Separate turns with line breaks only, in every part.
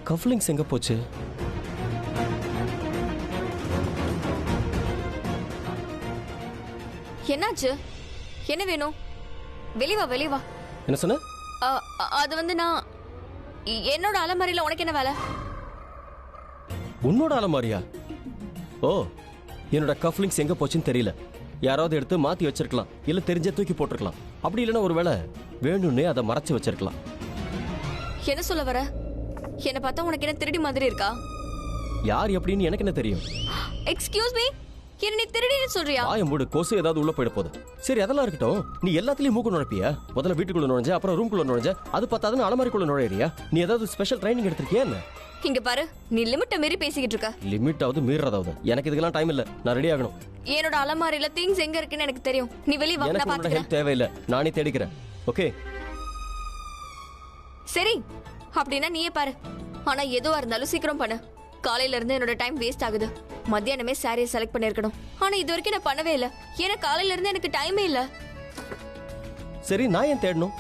கஃப்லிங்ஸ் எங்க போச்சு?
என்னாச்சு? என்ன வேணும்? வெளிவா வெளிவா.
என்ன சொன்ன?
அது வந்து நான் என்னோட அலமாரியில உனக்கு என்ன வேலை?
உன்னோட அலமாரியா? ஓ, என்னோட கஃப்லிங்ஸ் எங்க போச்சுன்னு தெரியல. யாராவது எடுத்து மாத்தி வச்சிருக்கலாம், இல்ல தெரிஞ்ச தூக்கி போட்டிருக்கலாம். அப்படி இல்லைன்னா ஒருவேளை வேணும்னே அதை மறைச்சு வச்சிருக்கலாம்.
என்ன சொல்ல வர? என்ன பார்த்தா உனக்கு என்ன திருடி மாதிரி இருக்கா?
யார் எப்படின்னு எனக்கு என்ன தெரியும்?
எக்ஸ்கியூஸ் மீ, என்ன நீ திருடின்னு சொல்றியா?
வாய மூடு, கொசு ஏதாவது உள்ள போயிட போகுது. சரி, அதெல்லாம் இருக்கட்டும். நீ எல்லாத்துலயும் மூக்கு நுழைப்பியா? முதல்ல வீட்டுக்குள்ள நுழைஞ்ச, அப்புறம் ரூம்குள்ள நுழைஞ்ச, அது பார்த்தாதுன்னு அலமாரிக்குள்ள நுழையிறியா? நீ ஏதாவது ஸ்பெஷல் ட்ரைனிங் எடுத்திருக்கியா என்ன?
இங்க பாரு, நீ லிமிட்ட மீறி பேசிக்கிட்டு இருக்க.
லிமிட் ஆகுது, மீறதாவது. எனக்கு இதுக்கெல்லாம் டைம் இல்ல. நான் ரெடி ஆகணும்.
என்னோட அலமாரியில திங்ஸ் எங்க இருக்குன்னு எனக்கு தெரியும். நீ வெளிய வா, நான் பாத்துக்கிறேன்.
ஹெல்ப் தேவையில்லை, நானே தேடிக்கிறேன். ஓகே
சரி, அப்படின்னா நீயே பாரு. ஆனா எதுவா இருந்தாலும் சீக்கிரம் பண்ணு. காலையில இருந்து என்னோட டைம் வேஸ்ட் ஆகுது. மத்தியானமே சாரியை செலக்ட் பண்ணிருக்கணும். ஆனா இது வரைக்கும் நான் பண்ணவே இல்ல. ஏன்னா காலையில இருந்து எனக்கு டைமே இல்ல.
சரி, நான் ஏன் தேடணும்?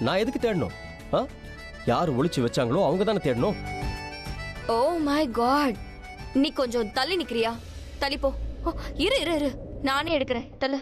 நான் எதுக்கு தேடணும்? யார் ஒளிச்சு வச்சாங்களோ அவங்க தானே தேடணும்.
ஓ மை காட், நீ கொஞ்சம் தள்ளி நிக்கிறியா? தள்ளி போ. இரு இரு இரு, நானே எடுக்கிறேன். தள்ளு.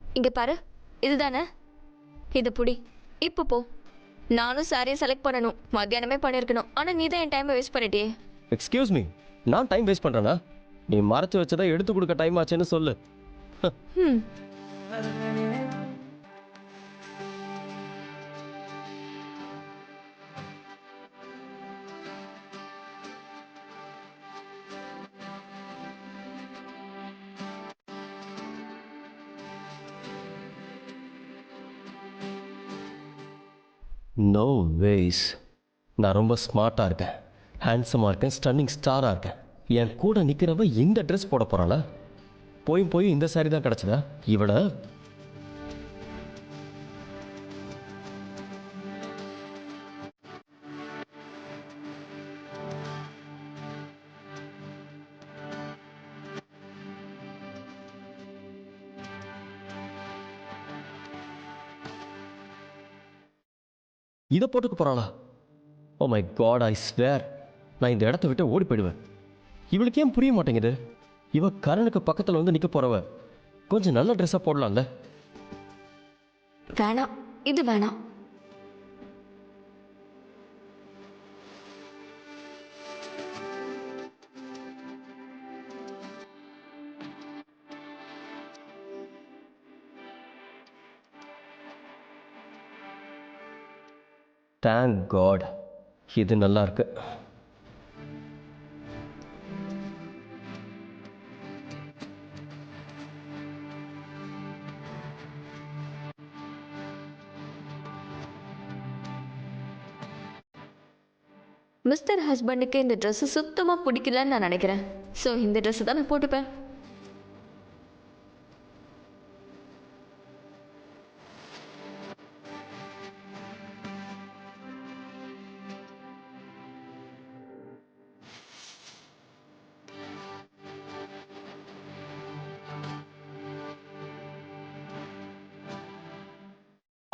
இங்க பாரு, இதுதானே? இது புடி. இப்போ போ. நானும் சாரியை செலக்ட் பண்ணணும். மத்தியானமே பண்ணிருக்கணும். ஆனா நீ தான் என் டைமை வேஸ்ட் பண்ணிட்டியே.
எக்ஸ்கியூஸ் மீ, நான் டைம் வேஸ்ட் பண்றேனா? நீ மறைச்சு வச்சதை எடுத்து கொடுக்க டைம் ஆச்சுன்னு சொல்லு. No ways. நான் ரொம்ப ஸ்மார்ட்டாக இருக்கேன், ஹேண்ட்ஸமாக இருக்கேன், ஸ்டன்னிங் ஸ்டாராக இருக்கேன். என் கூட நிற்கிறவ இந்த ட்ரெஸ் போட போகிறாளா? போய் இந்த சாரி தான் கிடச்சதா இவளை? இதை போட்டுக்க போகிறாளா? Oh my God, I swear நான் இந்த இடத்த விட்டு ஓடி போயிடுவேன். இவளுக்கு ஏன் புரிய மாட்டேங்குது? இவ கரனுக்கு பக்கத்தில் வந்து நிற்க போறவ கொஞ்சம் நல்ல ட்ரெஸ்ஸாக போடலாம்ல?
வேணாம், இது வேணாம்.
தேங்க் காட், இது நல்லா இருக்கு.
மிஸ்டர் ஹஸ்பண்டுக்கு இந்த ட்ரெஸ் சுத்தமா பிடிக்கலன்னு நான் நினைக்கிறேன். ஸோ இந்த ட்ரெஸ் தான் நான் போட்டுப்பேன்.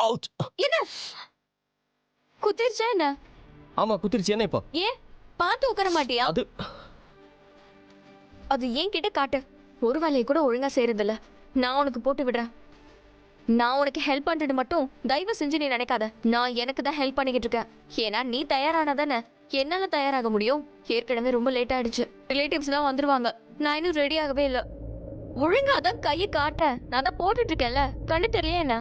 அவுட்.
என்ன குத்திருச்சா என்ன?
ஆமா, குத்திருச்சு. என்ன இப்போ?
ஏன் பார்த்து உட்கார மாட்டியா? அது ஏன் கிட்ட காட்டு. ஒரு வேலையை கூட ஒழுங்கா செய்யறதில்ல. நான் உனக்கு போட்டு விடுறேன். நான் உனக்கு ஹெல்ப் பண்றது மட்டும் தயவு செஞ்சு நீ நினைக்காத. நான் எனக்கு தான் ஹெல்ப் பண்ணிக்கிட்டு இருக்கேன். ஏன்னா நீ தயாரானதானே என்னால தயாராக முடியும். ஏற்கனவே ரொம்ப லேட் ஆயிடுச்சு. ரிலேட்டிவ்ஸ் எல்லாம் வந்துருவாங்க. நான் இன்னும் ரெடி ஆகவே இல்லை. ஒழுங்கா தான் கையை காட்ட. நான் தான் போட்டுட்டு இருக்கேன்ல, கண்ணு தெரியல என்ன?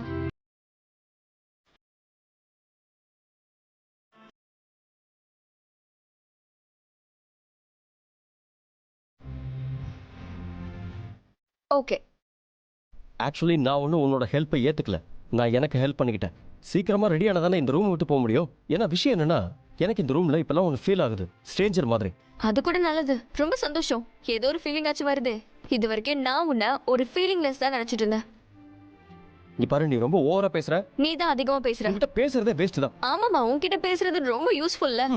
ஓகே,
ஆக்சுவலி நான் ஒன்றும் உன்னோட ஹெல்ப்பை ஏற்றுக்கல. நான் எனக்கு ஹெல்ப் பண்ணிக்கிட்டேன். சீக்கிரமாக ரெடியான தானே இந்த ரூம் விட்டு போக முடியும். ஏன்னா விஷயம் என்னன்னா, எனக்கு இந்த ரூமில் இப்போல்லாம் ஒன்று ஃபீல் ஆகுது, ஸ்ட்ரேஞ்சர் மாதிரி.
அது கூட நல்லது. ரொம்ப சந்தோஷம். ஏதோ ஒரு ஃபீலிங் ஆச்சு வருது. இது வரைக்கும் நான் உன்னை ஒரு ஃபீலிங்லெஸ் தான் நினைச்சிட்டு இருந்தேன்.
நீ பாரு, நீ ரொம்ப ஓவரா பேசுற.
நீ தான் அதிகமா பேசுற.
உன்கிட்ட பேசுறதே வேஸ்ட் தான்.
ஆமாமா, உன்கிட்ட பேசுறது ரொம்ப யூஸ்ஃபுல்ல.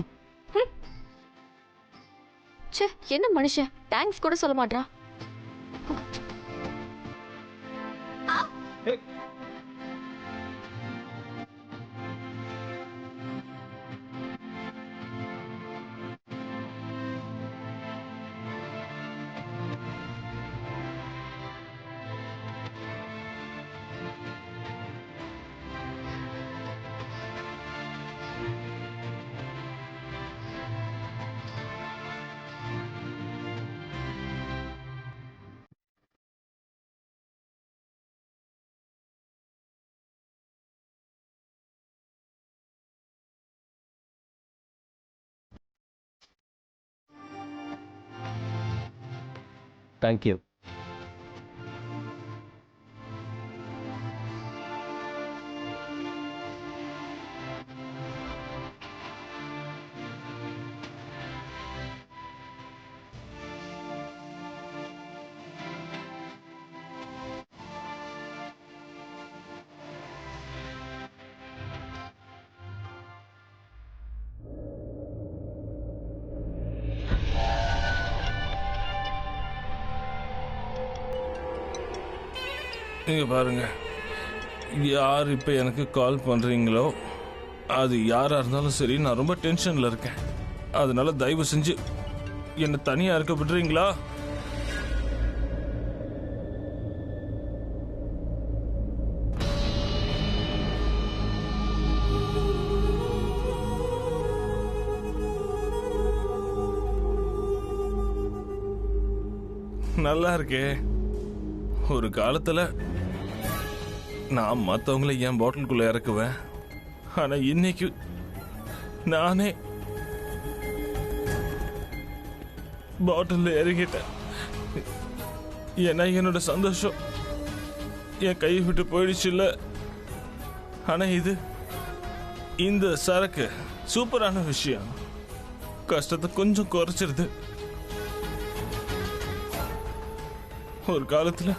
ச்சே, என்ன மனுஷன், தேங்க்ஸ் கூட சொல்ல மாட்டான்.
தேங்க்யூ.
இங்கே பாருங்க, யார் இப்போ எனக்கு கால் பண்ணுறீங்களோ அது யாராக இருந்தாலும் சரி, நான் ரொம்ப டென்ஷனில் இருக்கேன். அதனால தயவு செஞ்சு என்னை தனியாக இருக்க விடுறீங்களா? நல்லா இருக்கே. ஒரு காலத்தில் நான் மற்றவங்களை என் பாட்டிலுக்குள்ள இறக்குவேன். ஆனா இன்னைக்கு நானே பாட்டில் இறங்கிட்டேன். ஏன்னா என்னோட சந்தோஷம் என் கை விட்டு போயிடுச்சு இல்ல. ஆனா இந்த சரக்கு சூப்பரான விஷயம். கஷ்டத்தை கொஞ்சம் குறைச்சிருது. ஒரு காலத்துல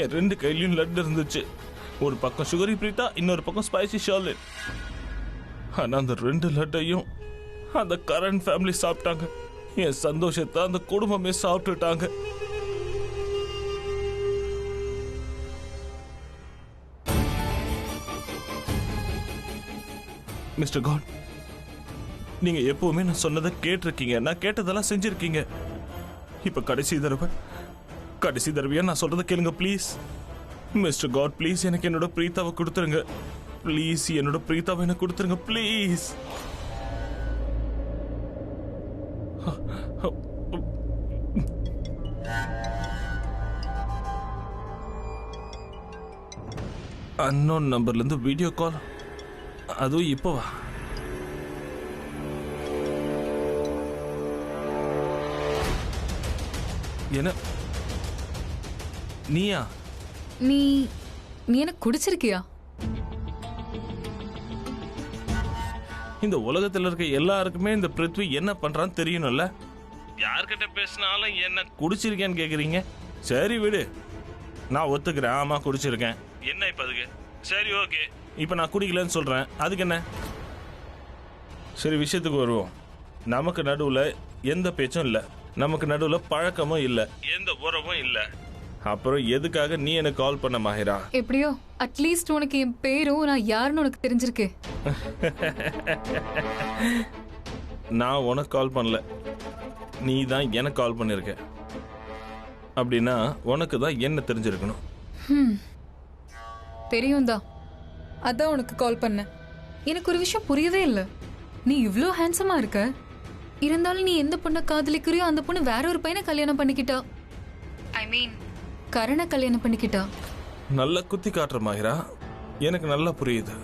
என் 2 கையிலையும் லட்டு இருந்துச்சு. ஒரு பக்கம் சுகரி பிரீத்தா, இன்னொரு பக்கம் ஸ்பைசி ஷார்லின். ஆனா அந்த 2 லட்டையும் அந்த கரண் ஃபேமிலி சாப்பிட்டாங்க. என் சந்தோஷத்தை அந்த குடும்பமே சாப்பிட்டுட்டாங்க. மிஸ்டர் காட், நீங்க எப்பவுமே நான் சொன்னதை கேட்டிருக்கீங்க. நான் கேட்டதெல்லாம் செஞ்சிருக்கீங்க. இப்ப கடைசி தடவையா நான் சொல்றதை கேளுங்க ப்ளீஸ். மிஸ்டர் காட் ப்ளீஸ், எனக்கு என்னோட பிரீத்தாவை கொடுத்துருங்க ப்ளீஸ். என்னோட பிரீத்தாவை எனக்கு கொடுத்துருங்க ப்ளீஸ். அன்னோன் நம்பர்ல இருந்து வீடியோ கால், அதுவும் இப்போவா? என்ன நீயா?
நீ எனக்கு குடிச்சிருக்கியா?
இந்த உலகத்துல இருக்க எல்லாருக்குமே இந்த பிருத்வி என்ன பண்றான்னு தெரியணும்ல. யார்கிட்ட பேசினாலும் என்ன குடிச்சிருக்கேன்னு கேக்குறீங்க. சரி விடு, நான் ஒத்துக்கிறேன். ஆமா குடிச்சிருக்கேன். என்ன இப்ப அதுக்கு? சரி ஓகே, இப்ப நான் குடிக்கலன்னு சொல்றேன், அதுக்கு என்ன? சரி விஷயத்துக்கு வருவோம். நமக்கு நடுவுல எந்த பேச்சும் இல்ல, நமக்கு நடுவுல பழக்கமும் இல்ல, எந்த உறவும் இல்ல. அப்புறம் எதுக்காக நீ எனக்கு கால் பண்ண மாஹிரா?
எப்படியோ அட்லீஸ்ட் உனக்கு என் பேரும் நான் யாருன்னு உனக்கு தெரிஞ்சிருக்கு.
நான் உனக்கு கால் பண்ணல, நீ தான் எனக்கு கால் பண்ணிருக்க. அப்படின்னா உனக்கு தான் என்ன தெரிஞ்சிருக்கணும்.
தெரியும் தான், அதான் உனக்கு கால் பண்ண. எனக்கு ஒரு விஷயம் புரியவே இல்லை. நீ இவ்ளோ ஹேண்ட்ஸமா இருக்க, இருந்தாலும் நீ எந்த பொண்ணை காதலிக்கிறியோ அந்த பொண்ணு வேற ஒரு பையனை கல்யாணம் பண்ணிக்கிட்டா. ஐ மீன் கரணை கல்யாணம் பண்ணிக்கிட்டா.
நல்லா குத்தி காட்டுற மாஹிரா, எனக்கு நல்லா புரியுது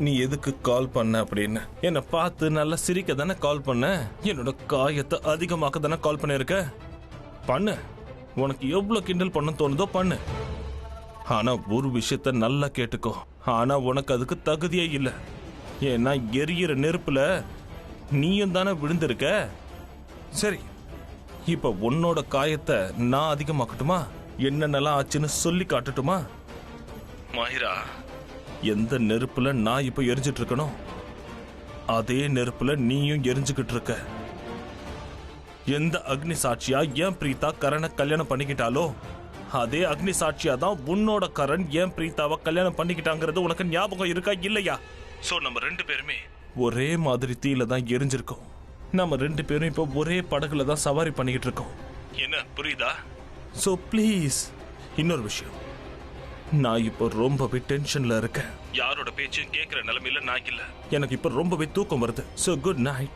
நீ எதுக்கு கால் பண்ண அப்படின்னு. என்னை பார்த்து நல்லா சிரிக்க தானே கால் பண்ண. என்னோட காயத்தை அதிகமாக்க தானே கால் பண்ணிருக்க. பண்ணு, உனக்கு எவ்வளவு கிண்டல் பண்ண தோணுதோ பண்ணு. ஆனா ஒரு விஷயத்த நல்லா கேட்டுக்கோ, ஆனா உனக்கு அதுக்கு தகுதியே இல்லை. ஏன்னா எரியிற நெருப்புல நீயும் தானே விழுந்திருக்க. சரி, இப்ப உன்னோட காயத்தை நான் அதிகமாக்கட்டுமா? என்னென்னலாம் ஆச்சுன்னு சொல்லி காட்டட்டுமா? மாயிரா, எந்த நெருப்புல நான் இப்ப எரிஞ்சிட்டு இருக்கணும், அதே நெருப்புல நீயும் எரிஞ்சுக்கிட்டு இருக்க. எந்த அக்னி சாட்சியா ஏன் பிரீதா கரனை கல்யாணம் பண்ணிக்கிட்டாலோ, அதே அக்னி சாட்சியா தான் உன்னோட கரண் ஏன் பிரீதாவை கல்யாணம் பண்ணிக்கிட்டாங்கிறது உனக்கு ஞாபகம் இருக்கா இல்லையா? சோ நம்ம 2 பேருமே ஒரே மாதிரி தீயில தான் எரிஞ்சிருக்கோம். நம்ம 2 பேரும் இப்போ ஒரே படகுல தான் சவாரி பண்ணிக்கிட்டு இருக்கோம். என்ன புரியுதா? சோ ப்ளீஸ், இன்னொரு விஷயம், நான் இப்போ ரொம்பவே டென்ஷன்ல இருக்கேன். யாரோட பேச்சும் கேட்கிற நிலைமையில நான் இல்ல. எனக்கு இப்போ ரொம்பவே தூக்கம் வருது. So good night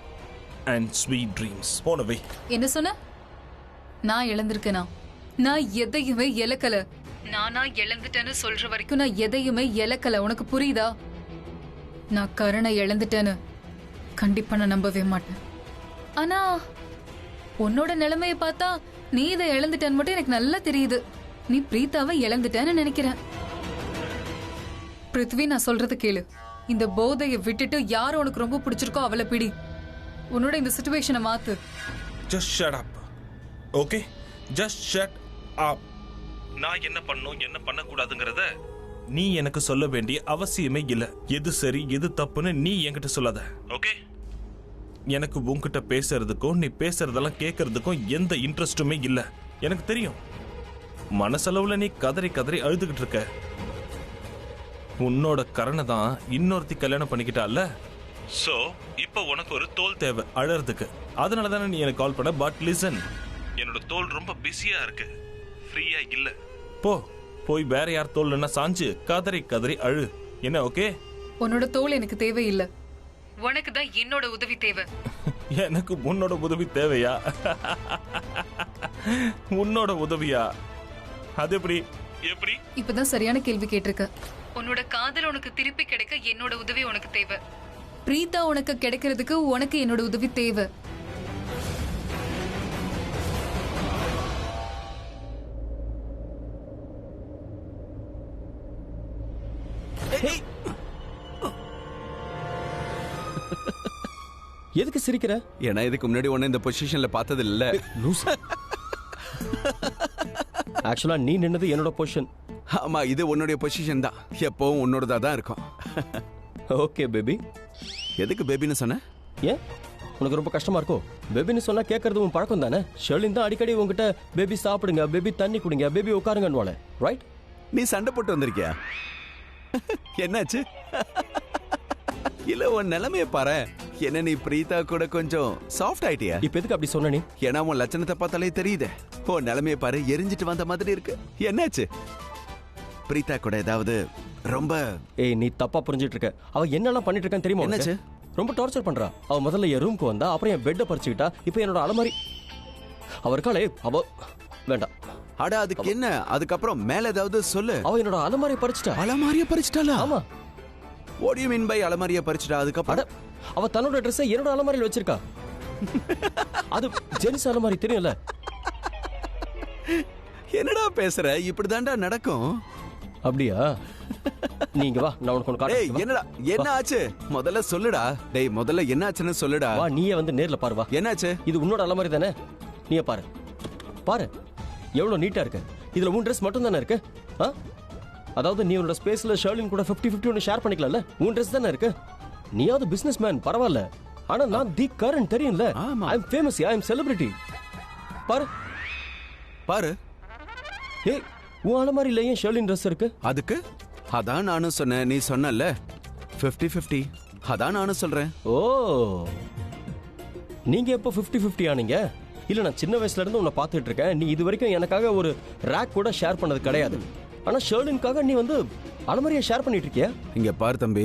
and sweet dreams. போனவே.
என்ன சொன்ன? நான் இழந்திருக்கேனா? நான் எதையுமே இழக்கல. நானா இழந்துட்டேன்னு சொல்ற வரைக்கும் நான் எதையுமே இழக்கல. உனக்கு புரியுதா? நான் கருணை இழந்துட்டேன்னு கண்டிப்பா நான் நம்பவே மாட்டேன். ஆனா உன்னோட நிலைமையை பார்த்தா நீ இதை இழந்துட்டேன்னு மட்டும் எனக்கு நல்லா தெரியுது. நீ பிரீதாவை இழந்துட்டேன்னு நினைக்கிறேன். பிருத்வி, நான் சொல்றது கேளு. இந்த போதையை விட்டுட்டு யார் உனக்கு ரொம்ப பிடிச்சிருக்கோ அவளை பிடி. உன்னோட இந்த சிச்சுவேஷனை மாத்து.
Just shut up. Okay? Just shut up. நான் என்ன பண்ணணும் என்ன பண்ணக்கூடாதுங்கிறத நீ எனக்கு சொல்ல வேண்டிய அவசியமே இல்ல. எது சரி எது தப்புன்னு நீ என்கிட்ட சொல்லாத. ஓகே? எனக்கு உன்கிட்ட பேசுறதுக்கும் நீ பேசுறதெல்லாம் கேட்கறதுக்கும் எந்த இன்ட்ரெஸ்டுமே இல்ல. எனக்கு தெரியும், மனசளவுல நீ கதறி கதறி அழுதுகிட்டு இருக்க. உன்னோட கரணை தான் இன்னொருத்தி கல்யாணம் பண்ணிக்கிட்டால. சோ இப்போ உனக்கு ஒரு தோல் தேவை அழறதுக்கு. அதனால தானே நீ எனக்கு கால் பண்ண. பட் லிசன், என்னோட தோல் ரொம்ப பிஸியா இருக்கு, ஃப்ரீயா இல்ல. போய் வேற யார் தோல்னா சாஞ்சு கதறி கதறி அழு. என்ன ஓகே?
உன்னோட தோல் எனக்கு தேவையில்லை. உனக்கு தான் என்னோட உதவி தேவை.
எனக்கு உன்னோட உதவி தேவையா? உன்னோட உதவியா? அது எப்படி?
இப்பதான் சரியான கேள்வி கேட்டிருக்க. உன்னோட காதல் உனக்கு திருப்பி கிடைக்க என்னோட உதவி உனக்கு தேவை. பிரீதா உனக்கு கிடைக்கிறதுக்கு உனக்கு என்னோட உதவி தேவை.
எதுக்கு சிரிக்கிற?
ஏன்னா இதுக்கு முன்னாடி ஒன்னு இந்த பொசிஷன்ல பார்த்தது இல்ல.
ஆக்சுவலா நீ நின்னது என்னோட பொசிஷன்.
ஆமா, இது உன்னுடைய பொசிஷன் தான். எப்பவும் உன்னோடதா தான் இருக்கும்.
Okay baby.
எதுக்கு பேபின்னு சொன்ன?
ஏன் உனக்கு ரொம்ப கஷ்டமா இருக்கோ? பேபின்னு சொன்னா கேட்கறது உன் பழக்கம் தானே. ஷெர்லின் தான் அடிக்கடி உங்ககிட்ட பேபி சாப்பிடுங்க, பேபி தண்ணி குடிங்க, பேபி உட்காருங்கன்னு, ரைட்?
நீ சண்டை போட்டு வந்திருக்கியா? என்னாச்சு? இல்ல உன் நிலைமைய பாரு. என்ன நீ பிரீதா கூட கொஞ்சம் சாஃப்ட் ஆயிட்டியா?
இப்ப எதுக்கு அப்படி சொன்ன நீ?
ஏன்னா உன் லட்சணத்தை பார்த்தாலே தெரியுது. உன் நிலைமைய பாரு, எரிஞ்சிட்டு வந்த மாதிரி இருக்கு. என்னாச்சு? பிரீதா கூட ஏதாவது ரொம்ப
நீ தப்பா புரிஞ்சிட்டு இருக்க. அவ என்னெல்லாம் பண்ணிட்டு இருக்கான்னு தெரியுமா?
என்னாச்சு?
ரொம்ப டார்ச்சர் பண்றா. அவ முதல்ல என் ரூமுக்கு வந்தா, அப்புறம் என் பெட்டை பறிச்சுக்கிட்டா, இப்போ என்னோட அலமாரி அவருக்காளே அவ வேண்டாம்.
அட அதுக்கு என்ன? அதுக்கப்புறம் மேல ஏதாவது சொல்லு.
அவ என்னோட அலமாரியை பறிச்சுட்டா.
அலமாரியை பறிச்சிட்டாளா?
ஆமா.
What do you mean by அலமாரியை பறிச்சிட்டா? அதுக்கப்புறம்
அவ தன்னோட ட்ரெஸ்ஸை என்னோட அலமாரியில் வச்சிருக்கா. அது ஜென்ஸ் அலமாரி, தெரியும்ல?
என்னடா பேசுற? இப்படிதான்டா நடக்கும்.
அப்படியா? நீங்க வா, நான் உனக்கு ஒன்று
டேய்,
காட்டுறேன்.
என்னடா என்ன ஆச்சு? முதல்ல சொல்லுடா. டேய், முதல்ல என்ன ஆச்சுன்னு சொல்லுடா.
வா, நீயே வந்து நேர்ல பாரு. வா.
என்னாச்சு?
இது உன்னோட அலமாரி தானே? நீயே பாரு. பாரு எவ்வளவு நீட்டா இருக்கு. இதுல உன் ட்ரெஸ் மட்டும் தானே இருக்கு. அதாவது நீ உன்னோட ஸ்பேஸ்ல ஷெர்லின் கூட 50-50 ஒன்று ஷேர் பண்ணிக்கலாம்ல. உன் ட்ரெஸ் தானே இருக்கு. நீயாவது பிசினஸ் மேன், பரவாயில்ல. ஆனா நான் தி கரண், தெரியும்ல?
ஆமா.
ஐ அம் ஃபேமஸ், ஐ அம் செலிபிரிட்டி. பாரு
பாரு.
ஏய், உன் அலமாரியில ஏன் ஷெர்லின் ட்ரெஸ் இருக்கு?
அதுக்கு அதான் நானும் சொன்னேன். நீ சொன்னல 50-50. அதான் நானும் சொல்றேன்.
ஓ, நீங்க எப்போ 50-50 ஆனீங்க? இல்ல, நான் சின்ன வயசுல இருந்து உன்னை பார்த்துட்டு இருக்கேன். நீ இது வரைக்கும் எனக்காக ஒரு ரேக் கூட ஷேர் பண்ணது கிடையாது. ஆனா ஷெர்லினுக்காக நீ வந்து அலமாரியை ஷேர் பண்ணிட்டு இருக்கியா?
இங்க பாரு தம்பி,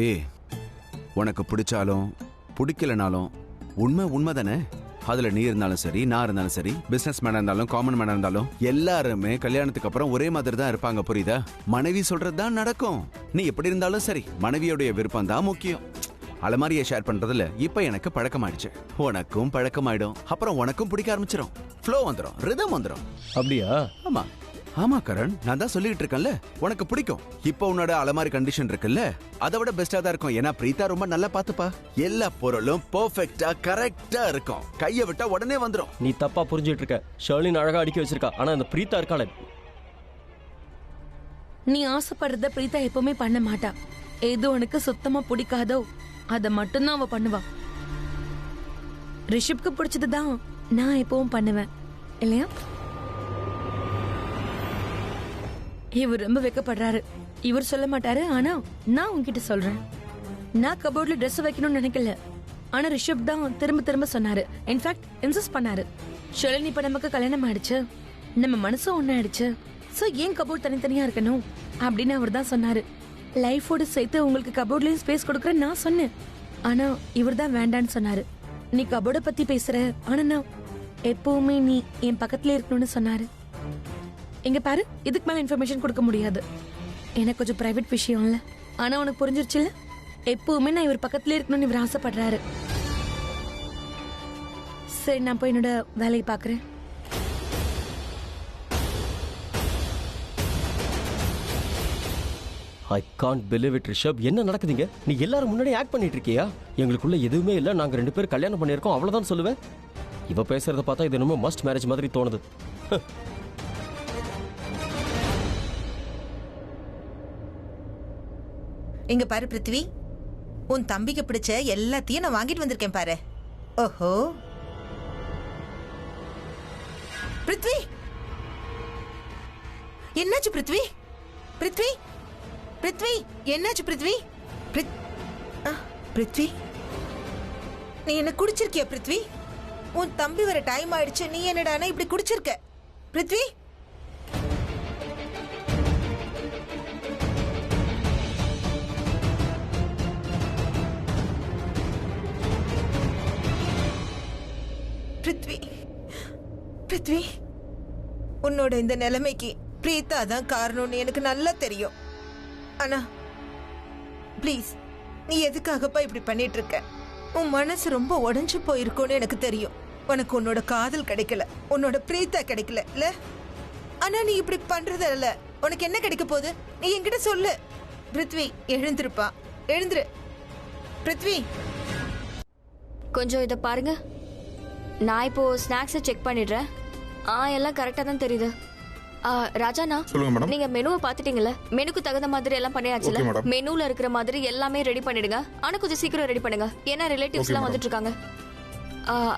உனக்கு பிடிச்சாலும் பிடிக்கலனாலும் உண்மை உண்மை தானே. அதுல நீ இருந்தாலும் சரி, நான் இருந்தாலும் சரி, பிசினஸ் மேனா இருந்தாலும், காமன் மேனா இருந்தாலும், எல்லாருமே கல்யாணத்துக்கு அப்புறம் ஒரே மாதிரி தான் இருப்பாங்க. புரியுதா? மனைவி சொல்றதுதான் நடக்கும். நீ எப்படி இருந்தாலும் சரி, மனைவியோடைய விருப்பம் தான் முக்கியம். அலமாரியை ஷேர் பண்றதுல இப்ப எனக்கு பழக்கமாயிடுச்சு. உனக்கும் பழக்கமாயிடும். அப்புறம் உனக்கும் பிடிக்க ஆரம்பிச்சிடும். ஃப்ளோ வந்துடும், ரிதம் வந்துடும்.
அப்படியா?
ஆமா. ஆமா கரண், நான் தான் சொல்லிட்டு இருக்கேன்ல உனக்கு பிடிக்கும். இப்போ உன்னோட அலமாரி கண்டிஷன் இருக்குல்ல, அதை விட பெஸ்டா தான் இருக்கும். ஏன்னா பிரீதா ரொம்ப நல்லா பாத்துப்பா. எல்லா பொருளும் பெர்ஃபெக்ட்டா கரெக்டா இருக்கும். கையை விட்டா உடனே வந்துரும்.
நீ தப்பா புரிஞ்சுட்டு இருக்க. ஷர்லின் அழகா அடுக்கி வச்சிருக்கா, ஆனா அந்த பிரீத்தா இருக்காளே.
நீ ஆசைப்படுறத பிரீதா எப்பவுமே பண்ண மாட்டா. எது உனக்கு சுத்தமா பிடிக்காதோ அதை மட்டும்தான் அவ பண்ணுவா. ரிஷப்க்கு பிடிச்சதுதான் நான் எப்பவும் பண்ணுவேன் இல்லையா? இவர் ரொம்ப வெக்கப்படுறாரு. இவர் சொல்ல மாட்டாரு, ஆனா நான் உன்கிட்ட சொல்றேன். நான் கபோர்ட்ல Dress வைக்கணும்னு நினைக்கல, ஆனா ரிஷப் தான் திரும்ப திரும்ப சொன்னாரு. இன்ஃபேக்ட் இன்சிஸ்ட் பண்ணாரு. ஷெலினி இப்ப நமக்கு கல்யாணம் ஆயிடுச்சு, நம்ம மனசும் ஒன்னாயிடுச்சு, சோ ஏன் கபோர்ட் தனித்தனியா இருக்கணும் அப்படின்னு அவர் தான் சொன்னாரு. லைஃபோட சேர்த்து உங்களுக்கு கபோர்ட்லயும் ஸ்பேஸ் கொடுக்குறேன் நான் சொன்னேன், ஆனா இவர் தான் வேண்டான்னு சொன்னாரு. நீ கபோர்டை பத்தி பேசுற, ஆனா நான் எப்பவுமே நீ என் பக்கத்துல இருக்கணும்னு சொன்னாரு. எங்க பாரு, இதுக்கு மேல இன்ஃபர்மேஷன் கொடுக்க முடியாது, எனக்கு கொஞ்சம் பிரைவேட் விஷயம் இல்ல. ஆனா உனக்கு புரிஞ்சிருச்சுல்ல, எப்பவுமே நான் இவர் பக்கத்துல இருக்கணும்னு இவர் ஆசைப்படுறாரு. சரி, நான் போய் என்னோட வேலையை பாக்குறேன்.
I can't believe it Rishabh. என்ன நடக்குதுங்க? நீ எல்லாரும் முன்னாடி ஆக்ட் பண்ணிட்டு இருக்கியா? எங்களுக்குள்ள எதுவுமே இல்லை, நாங்க 2 பேரும் கல்யாணம் பண்ணியிருக்கோம், அவ்வளவுதான் சொல்லுவேன். இவ பேசுறத பார்த்தா இது என்னமோ மஸ்ட் மேரேஜ் மாதிரி தோணுது.
இங்க பாரு பிருத்வி, உன் தம்பிக்கு பிடிச்ச எல்லாத்தையும் நான் வாங்கிட்டு வந்திருக்கேன் பாரு. ஓஹோ பிருத்வி, என்னாச்சு பிருத்வி? பிருத்வி, பிருத்வி, என்னாச்சு பிருத்வி? பிருத்வி, நீ என்ன குடிச்சிருக்கிய பிருத்வி? உன் தம்பி வர டைம் ஆயிடுச்சு, நீ என்னடானா இப்படி குடிச்சிருக்க பிருத்வி? பிருத்வி, பிருத்வி, உன்னோட இந்த நிலைமைக்கு பிரீதா தான் காரணம்னு எனக்கு நல்லா தெரியும். ஆனா ப்ளீஸ், நீ எதுக்காகப்பா இப்படி பண்ணிட்டு இருக்க? உன் மனசு ரொம்ப உடைஞ்சு போயிருக்கும்னு எனக்கு தெரியும். உனக்கு உன்னோட காதல் கிடைக்கல, உன்னோட பிரீதா கிடைக்கல இல்ல? ஆனா நீ இப்படி பண்றதில்ல, உனக்கு என்ன கிடைக்க போகுது? நீ என்கிட்ட சொல்லு. பிருத்வி, எழுந்திருப்பா, எழுந்துரு பிருத்வி.
கொஞ்சம் இதை பாருங்க, நான் இப்போ ஸ்நாக்ஸை செக் பண்ணிடுறேன். எல்லாம் கரெக்டாக தான் தெரியுது. ராஜாண்ணா,
சொல்லுங்க மேடம்.
நீங்க மெனுவை பாத்துட்டீங்கல்ல? மெனுக்கு தகுந்த மாதிரி எல்லாம் பண்ணியாச்சுல?
Okay madam.
மெனுல இருக்கிற மாதிரி எல்லாமே ரெடி பண்ணிடுங்க. ஆனா கொஞ்சம் சீக்கிரம் ரெடி பண்ணுங்க, ஏன்னா ரிலேட்டிவ்ஸ் எல்லாம் வந்துட்டு இருக்காங்க.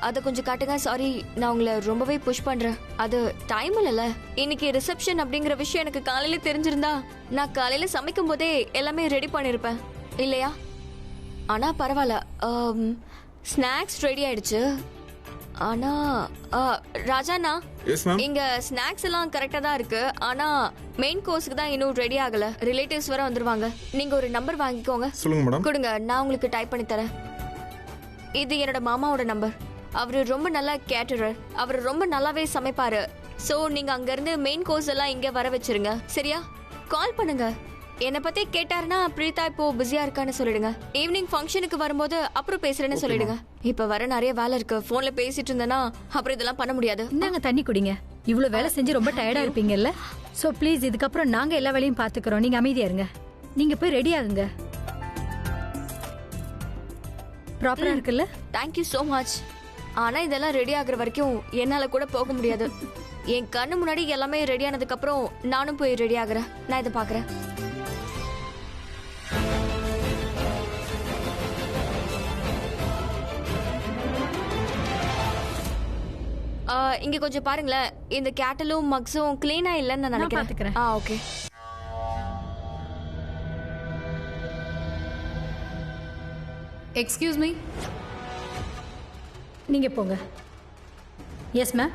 அதை கொஞ்சம் காட்டுங்க. சாரி, நான் உங்களை ரொம்பவே புஷ் பண்றேன். அது டைம் இல்லைல்ல. இன்னைக்கு ரிசப்ஷன் அப்படிங்கிற விஷயம் எனக்கு காலையில தெரிஞ்சிருந்தா நான் காலையில சமைக்கும் போதே எல்லாமே ரெடி பண்ணிருப்பேன் இல்லையா? ஆனா பரவாயில்ல, ஸ்நாக்ஸ் ரெடி ஆயிடுச்சு. ஆனா ராஜாண்ணா,
எஸ் மேம்.
இங்க ஸ்நாக்ஸ் எல்லாம் கரெக்டா தான் இருக்கு, ஆனா மெயின் கோர்ஸ்க்கு தான் இன்னும் ரெடி ஆகல. ரிலேட்டிவ்ஸ் வர வந்துருவாங்க. நீங்க ஒரு நம்பர் வாங்கிக்கோங்க.
சொல்லுங்க மேடம்.
கொடுங்க, நான் உங்களுக்கு டைப் பண்ணி தரேன். இது என்னோட மாமாவோட நம்பர். அவரு ரொம்ப நல்லா கேட்டரர், அவர் ரொம்ப நல்லாவே சமைப்பாரு. சோ நீங்க அங்க இருந்து மெயின் கோர்ஸ் எல்லாம் இங்க வர வச்சிருங்க, சரியா? கால் பண்ணுங்க. என்னை பத்தி கேட்டாருன்னா பிரீதா இப்போ பிஸியா இருக்கான்னு சொல்லிடுங்க. ஈவினிங் ஃபங்க்ஷனுக்கு வரும்போது அப்புறம் பேசுறேன்னு சொல்லிடுங்க. இப்ப வர நிறைய வேலை இருக்கு, போன்ல பேசிட்டு இருந்தேன்னா அப்புறம் இதெல்லாம் பண்ண முடியாது.
இந்தாங்க தண்ணி குடிங்க. இவ்வளவு வேலை செஞ்சு ரொம்ப டயர்டா இருப்பீங்கல்ல? சோ ப்ளீஸ், இதுக்கப்புறம் நாங்க எல்லா வேலையும் பாத்துக்கிறோம், நீங்க அமைதியா இருங்க. நீங்க போய் ரெடி ஆகுங்க. ப்ராப்பரா இருக்குல்ல?
Thank you so much. ஆனா இதெல்லாம் ரெடி ஆகுற வரைக்கும் என்னால கூட போக முடியாது. என் கண்ணு முன்னாடி எல்லாமே ரெடி ஆனதுக்கு அப்புறம் நானும் போய் ரெடி ஆகுறேன். நான் இதை பாக்குறேன். இங்க கொஞ்சம் பாருங்களேன், இந்த கேட்டலும் மக்ஸும் கிளீனா இல்லைன்னு நான் நினைக்கிறேன். ஓகே.
எக்ஸ்கியூஸ் மீ,
நீங்க போங்க. Yes ma'am.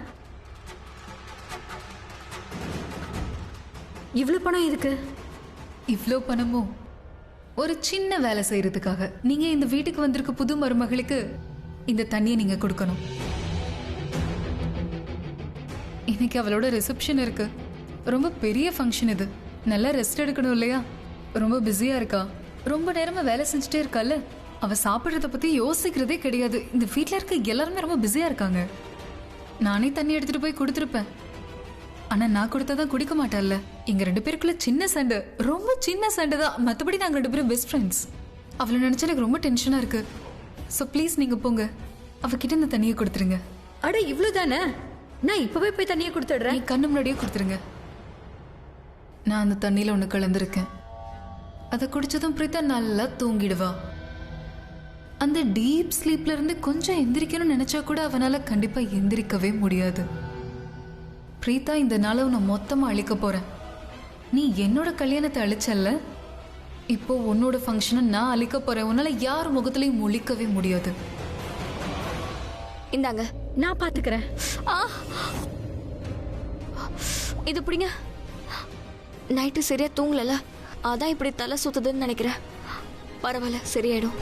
இவ்வளவு பணம் எதுக்கு?
இவ்ளோ பணமோ? ஒரு சின்ன வேலை செய்யறதுக்காக. நீங்க இந்த வீட்டுக்கு வந்திருக்க புது மருமகளுக்கு இந்த தண்ணியை நீங்க கொடுக்கணும். இன்னைக்கு அவளோட ரிசப்ஷன் இருக்கு, ரொம்ப பெரிய ஃபங்க்ஷன் இது. நல்லா ரெஸ்ட் எடுக்கணும் இல்லையா? ரொம்ப பிஸியா இருக்கா, ரொம்ப நேரமா வேலை செஞ்சுட்டே இருக்கால. அவ சாப்பிட்றத பத்தி யோசிக்கிறதே கிடையாது. இந்த வீட்டில் இருக்க எல்லாருமே ரொம்ப பிஸியா இருக்காங்க. நானே தண்ணி எடுத்துட்டு போய் கொடுத்துருப்பேன். ஆனா நான் கொடுத்தாதான் குடிக்க மாட்டாள்ல. எங்க 2 பேருக்குள்ள சின்ன சண்டை, ரொம்ப சின்ன சண்டை தான். மத்தபடி நாங்க 2 பேரும் பெஸ்ட் ஃப்ரெண்ட்ஸ். அவளை நினைச்சா எனக்கு ரொம்ப டென்ஷனா இருக்கு. ஸோ ப்ளீஸ் நீங்க போங்க, அவகிட்ட இந்த தண்ணியை கொடுத்துருங்க.
அட இவ்வளவுதானே, நான் இப்பவே போய் தண்ணியை கொடுத்துடுறேன்.
நீ கண்ணு முன்னாடியே கொடுத்துருங்க. நான் அந்த தண்ணியில ஒண்ணு கலந்துருக்கேன். அதை குடிச்சதும் பிரீதா நல்லா தூங்கிடுவா. அந்த டீப் ஸ்லீப்ல இருந்து கொஞ்சம் எந்திரிக்கணும்னு நினைச்சா கூட அவனால கண்டிப்பா எந்திரிக்கவே முடியாது. பிரீதா, இந்த நாளை உன்னை மொத்தமா அழிக்க போறேன். நீ என்னோட கல்யாணத்தை அழிச்சல்ல, இப்போ உன்னோட ஃபங்க்ஷனை நான் அழிக்க போறேன். உன்னால யார் முகத்திலையும் முழிக்கவே முடியாது.
இந்தாங்க,
நான் பாத்துக்கிறேன்.
இது பிடிங்க. நைட்டு சரியா தூங்கல, அதான் இப்படி தலை சுத்துதுன்னு நினைக்கிறேன். பரவாயில்ல, சரியாயிடும்.